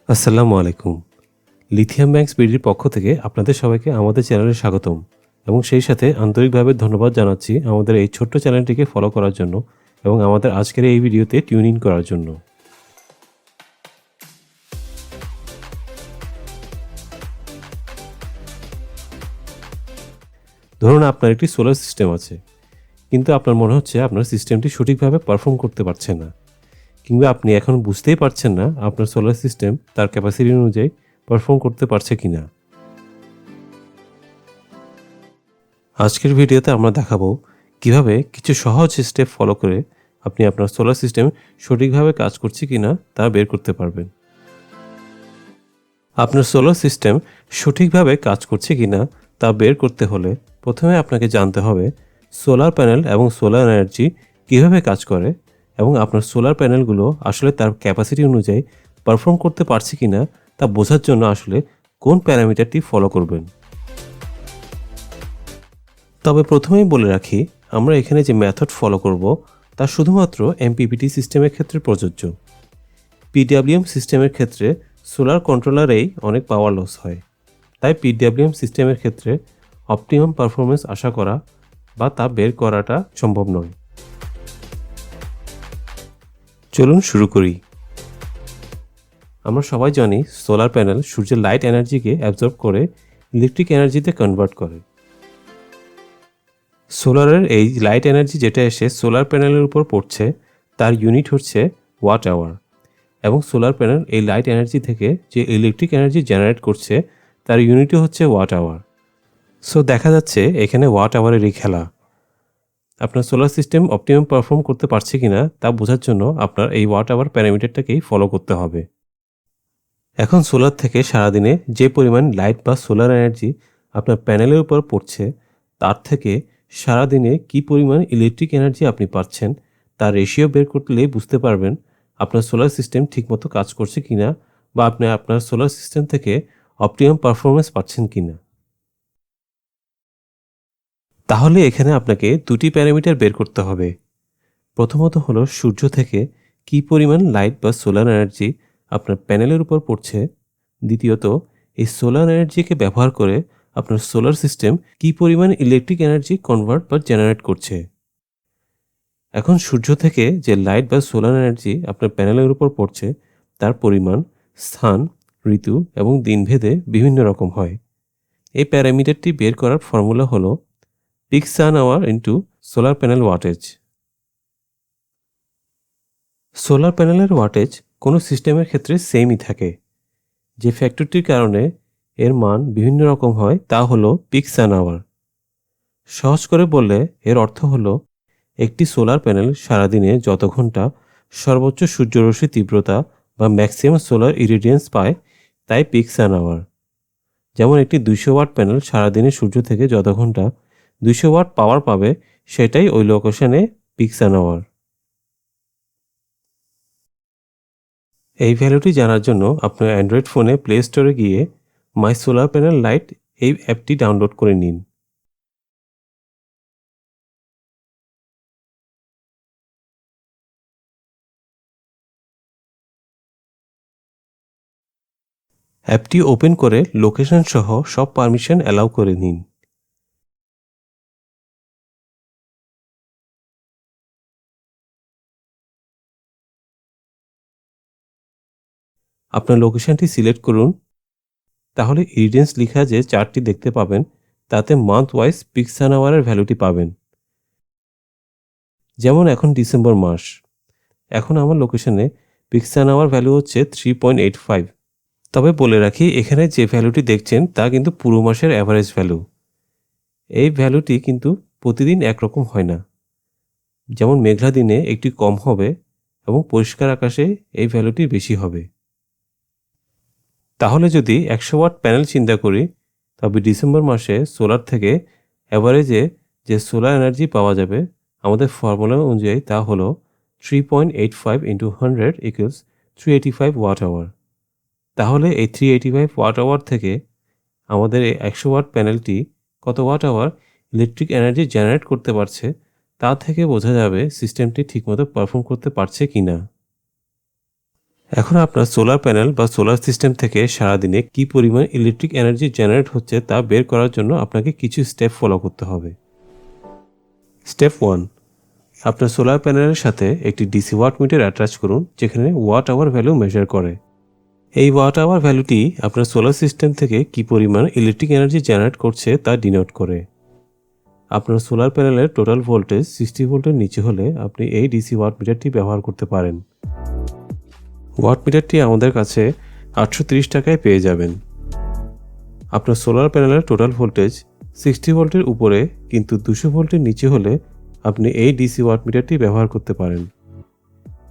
আসসালামু আলাইকুম। Lithium bank বিডির পক্ষ থেকে আপনাদের সবাইকে আমাদের চ্যানেলে স্বাগতম এবং সেই সাথে আন্তরিকভাবে ধন্যবাদ জানাচ্ছি আমাদের এই ছোট্ট চ্যানেলটিকে ফলো করার জন্য এবং আমাদের আজকের এই ভিডিওতে টিউন ইন করার জন্য। ধরুন আপনার একটি সোলার সিস্টেম আছে, কিন্তু আপনার মনে হচ্ছে আপনার সিস্টেমটি সঠিকভাবে পারফর্ম করতে পারছে না, কিংবা আপনি এখন বুঝতেই পারছেন না আপনার সোলার সিস্টেম তার ক্যাপাসিটি অনুযায়ী পারফর্ম করতে পারছে কিনা। আজকের ভিডিওতে আমরা দেখাবো কিভাবে কিছু সহজ স্টেপ ফলো করে আপনি আপনার সোলার সিস্টেম সঠিকভাবে কাজ করছে কিনা তা বের করতে পারবেন। আপনার সোলার সিস্টেম সঠিকভাবে কাজ করছে কিনা তা বের করতে হলে প্রথমে আপনাকে জানতে হবে সোলার প্যানেল এবং সোলার এনার্জি কীভাবে কাজ করে এবং আপনার সোলার প্যানেলগুলো আসলে তার ক্যাপাসিটি অনুযায়ী পারফর্ম করতে পারছে কিনা তা বোঝার জন্য আসলে কোন প্যারামিটারটি ফলো করবেন। তবে প্রথমেই বলে রাখি, আমরা এখানে যে মেথড ফলো করব তা শুধুমাত্র এমপিপিটি সিস্টেমের ক্ষেত্রে প্রযোজ্য। পিডব্লিউএম সিস্টেমের ক্ষেত্রে সোলার কন্ট্রোলারেই অনেক পাওয়ার লস হয়, তাই পিডব্লিউএম সিস্টেমের ক্ষেত্রে অপটিমাম পারফরমেন্স আশা করা বা তা বের করাটা সম্ভব নয়। চলুন শুরু করি। আমরা সবাই জানি সোলার প্যানেল সূর্যের লাইট এনার্জিকে অ্যাবজর্ব করে ইলেকট্রিক এনার্জিতে কনভার্ট করে। সোলারের এই লাইট এনার্জি যেটা এসে সোলার প্যানেলের উপর পড়ছে তার ইউনিট হচ্ছে ওয়াট আওয়ার, এবং সোলার প্যানেল এই লাইট এনার্জি থেকে যে ইলেকট্রিক এনার্জি জেনারেট করছে তার ইউনিটও হচ্ছে ওয়াট আওয়ার। সো দেখা যাচ্ছে এখানে ওয়াট আওয়ারেরই খেলা। আপনার সোলার সিস্টেম অপটিমাম পারফর্ম করতে পারছে কিনা তা বোঝার জন্য আপনার এই ওয়াট আওয়ার প্যারামিটারটাকেই ফলো করতে হবে। এখন সোলার থেকে সারাদিনে যে পরিমাণ লাইট বা সোলার এনার্জি আপনার প্যানেলের উপর পড়ছে তার থেকে সারাদিনে কী পরিমাণ ইলেকট্রিক এনার্জি আপনি পাচ্ছেন তার রেশিও বের করলেই বুঝতে পারবেন আপনার সোলার সিস্টেম ঠিকমতো কাজ করছে কিনা বা আপনি আপনার সোলার সিস্টেম থেকে অপটিমাম পারফরমেন্স পাচ্ছেন কিনা। তাহলে এখানে আপনাকে দুটি প্যারামিটার বের করতে হবে। প্রথমত হলো সূর্য থেকে কী পরিমাণ লাইট বা সোলার এনার্জি আপনার প্যানেলের উপর পড়ছে। দ্বিতীয়ত, এই সোলার এনার্জিকে ব্যবহার করে আপনার সোলার সিস্টেম কী পরিমাণ ইলেকট্রিক এনার্জি কনভার্ট বা জেনারেট করছে। এখন সূর্য থেকে যে লাইট বা সোলার এনার্জি আপনার প্যানেলের উপর পড়ছে তার পরিমাণ স্থান, ঋতু এবং দিনভেদে বিভিন্ন রকম হয়। এই প্যারামিটারটি বের করার ফর্মুলা হলো peak sun hour into solar panel wattage. Solar প্যানেলের ওয়াটেজ কোনো সিস্টেমের ক্ষেত্রে সেমই থাকে। যে ফ্যাক্টরটির কারণে এর মান বিভিন্ন রকম হয় তা হলো পিক সান আওয়ার। সহজ করে বললে এর অর্থ হলো একটি সোলার প্যানেল সারাদিনে যত ঘন্টা সর্বোচ্চ সূর্যরশ্মি তীব্রতা বা ম্যাক্সিমাম সোলার ইরিডিয়েন্স পায় তাই পিক সান আওয়ার। যেমন একটি 200 ওয়াট প্যানেল সারাদিনে সূর্য থেকে যত ঘন্টা 200 ওয়াট পাওয়ার পাবে সেটাই ওই লোকেশনে পিক সান আওয়ার। এই ভ্যালুটি জানার জন্য আপনার অ্যান্ড্রয়েড ফোনে প্লে স্টোরে গিয়ে মাই সোলার প্যানেল লাইট এই অ্যাপটি ডাউনলোড করে নিন। অ্যাপটি ওপেন করে লোকেশন সহ সব পারমিশন অ্যালাউ করে নিন। আপনার লোকেশনটি সিলেক্ট করুন। তাহলে ইরিডিয়েন্স লেখা যে চার্টটি দেখতে পাবেন তাতে মান্থ ওয়াইজ পিক সান আওয়ারের ভ্যালুটি পাবেন। যেমন এখন ডিসেম্বর মাস, এখন আমার লোকেশনে পিক সান আওয়ার ভ্যালু হচ্ছে 3.85। তবে বলে রাখি এখানে যে ভ্যালুটি দেখছেন তা কিন্তু পুরো মাসের অ্যাভারেজ ভ্যালু। এই ভ্যালুটি কিন্তু প্রতিদিন একরকম হয় না। যেমন মেঘলা দিনে একটি কম হবে এবং পরিষ্কার আকাশে এই ভ্যালুটি বেশি হবে। তাহলে যদি 100 ওয়াট প্যানেল চিন্তা করি তবে ডিসেম্বর মাসে সোলার থেকে অ্যাভারেজে যে সোলার এনার্জি পাওয়া যাবে আমাদের ফর্মুলা অনুযায়ী তা হলো 3.85 ইন্টু 100 ইকুয়ালস 385 ওয়াট আওয়ার। তাহলে এই 385 ওয়াট আওয়ার থেকে আমাদের এই 100 ওয়াট প্যানেলটি কত watt hour electric energy generate করতে পারছে তা থেকে বোঝা যাবে সিস্টেমটি ঠিকমতো পারফর্ম করতে পারছে কি না। এখন আপনার সোলার প্যানেল বা সোলার সিস্টেম থেকে সারাদিনে কী পরিমাণ ইলেকট্রিক এনার্জি জেনারেট হচ্ছে তা বের করার জন্য আপনাকে কিছু স্টেপ ফলো করতে হবে। স্টেপ 1, আপনার সোলার প্যানেলের সাথে একটি ডিসি ওয়াট মিটার অ্যাটাচ করুন, যেখানে ওয়াট আওয়ার ভ্যালু মেজার করে। এই ওয়াট আওয়ার ভ্যালুটি আপনার সোলার সিস্টেম থেকে কী পরিমাণ ইলেকট্রিক এনার্জি জেনারেট করছে তা ডিনোট করে। আপনার সোলার প্যানেলের টোটাল ভোল্টেজ 60 ভোল্টের নিচে হলে আপনি এই ডিসি ওয়াট মিটারটি ব্যবহার করতে পারেন। ওয়াট মিটারটি আমাদের কাছে 830 টাকায় পেয়ে যাবেন। আপনার সোলার প্যানেলের টোটাল ভোল্টেজ 60 ভোল্টের উপরে কিন্তু 200 ভোল্টের নিচে হলে আপনি এই ডিসি ওয়াট মিটারটি ব্যবহার করতে পারেন।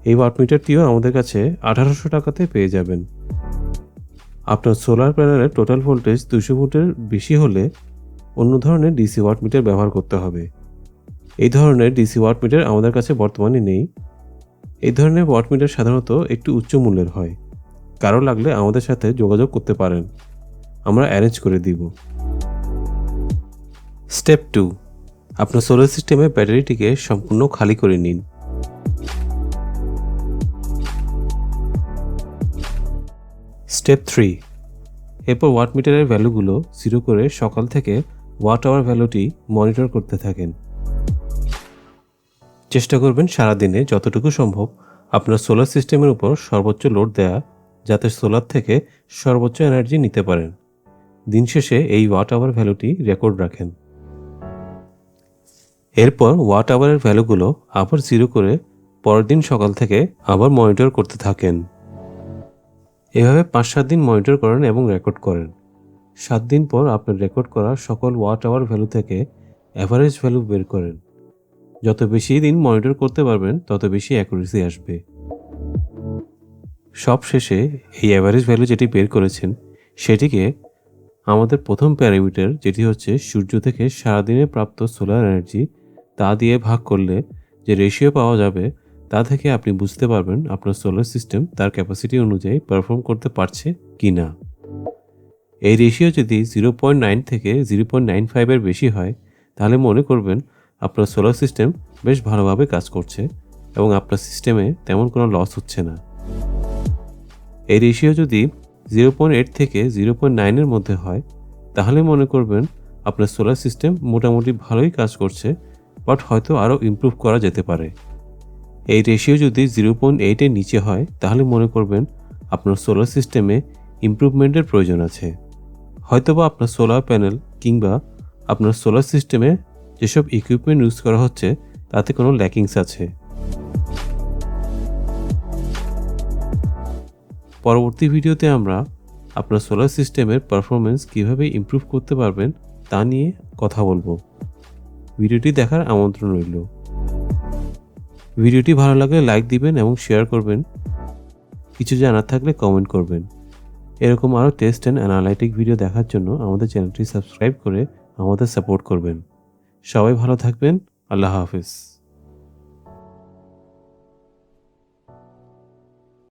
এই ওয়াট মিটারটিও আমাদের কাছে 1800 টাকাতে পেয়ে যাবেন। আপনার সোলার প্যানেলের টোটাল ভোল্টেজ 200 ভোল্টের বেশি হলে অন্য ধরনের ডিসি ওয়াট মিটার ব্যবহার করতে হবে। এই ধরনের ডিসি ওয়াট মিটার আমাদের কাছে বর্তমানে নেই। এই ধরনের ওয়াট মিটার সাধারণত একটু উচ্চ মূল্যের হয়। কারো লাগলে আমাদের সাথে যোগাযোগ করতে পারেন, আমরা অ্যারেঞ্জ করে দিব। স্টেপ 2, আপনার সোলার সিস্টেমে ব্যাটারিটিকে সম্পূর্ণ খালি করে নিন। স্টেপ 3, এরপর ওয়াট মিটারের ভ্যালুগুলো 0 করে সকাল থেকে ওয়াট আওয়ার ভ্যালুটি মনিটর করতে থাকেন। চেষ্টা করবেন সারাদিনে যতটুকু সম্ভব আপনার সোলার সিস্টেমের উপর সর্বোচ্চ লোড দেয়া, যাতে সোলার থেকে সর্বোচ্চ এনার্জি নিতে পারেন। দিন শেষে এই ওয়াট আওয়ার ভ্যালুটি রেকর্ড রাখেন। এরপর ওয়াট আওয়ারের ভ্যালুগুলো আবার 0 করে পরের দিন সকাল থেকে আবার মনিটর করতে থাকেন। এভাবে 5-7 দিন মনিটর করেন এবং রেকর্ড করেন। 7 দিন পর আপনার রেকর্ড করা সকল ওয়াট আওয়ার ভ্যালু থেকে অ্যাভারেজ ভ্যালু বের করেন। যত বেশি দিন মনিটর করতে পারবেন তত বেশি অ্যাকুরেসি আসবে। সব শেষে এই অ্যাভারেজ ভ্যালু যেটি বের করেছেন সেটিকে আমাদের প্রথম প্যারামিটার, যেটি হচ্ছে সূর্য থেকে সারাদিনে প্রাপ্ত সোলার এনার্জি, তা দিয়ে ভাগ করলে যে রেশিও পাওয়া যাবে তা থেকে আপনি বুঝতে পারবেন আপনার সোলার সিস্টেম তার ক্যাপাসিটি অনুযায়ী পারফর্ম করতে পারছে কি না। এই রেশিও যদি 0.9 থেকে 0.95 এর বেশি হয় তাহলে মনে করবেন আপনার সোলার সিস্টেম বেশ ভালোভাবে কাজ করছে এবং আপনার সিস্টেমে তেমন কোনো লস হচ্ছে না। এই রেশিও যদি 0.8 থেকে 0.9 এর মধ্যে হয় তাহলে মনে করবেন আপনার সোলার সিস্টেম মোটামুটি ভালোই কাজ করছে, বাট হয়তো আরও ইমপ্রুভ করা যেতে পারে। এই রেশিও যদি 0.8 এর নিচে হয় তাহলে মনে করবেন আপনার সোলার সিস্টেমে ইমপ্রুভমেন্টের প্রয়োজন আছে। হয়তোবা আপনার সোলার প্যানেল কিংবা আপনার সোলার সিস্টেমে যেসব ইকুইপমেন্ট ইউজ করা হচ্ছে তাতে কোনো ল্যাকিংস আছে। পরবর্তী ভিডিওতে আমরা আপনার সোলার সিস্টেমের পারফরমেন্স কীভাবে ইমপ্রুভ করতে পারবেন তা নিয়ে কথা বলবো। ভিডিওটি দেখার আমন্ত্রণ রইল। ভিডিওটি ভালো লাগলে লাইক দিবেন এবং শেয়ার করবেন। কিছু জানার থাকলে কমেন্ট করবেন। এরকম আরও টেস্ট অ্যান্ড অ্যানালাইটিক ভিডিও দেখার জন্য আমাদের চ্যানেলটি সাবস্ক্রাইব করে আমাদের সাপোর্ট করবেন। সবাই ভালো থাকবেন। আল্লাহ হাফেজ।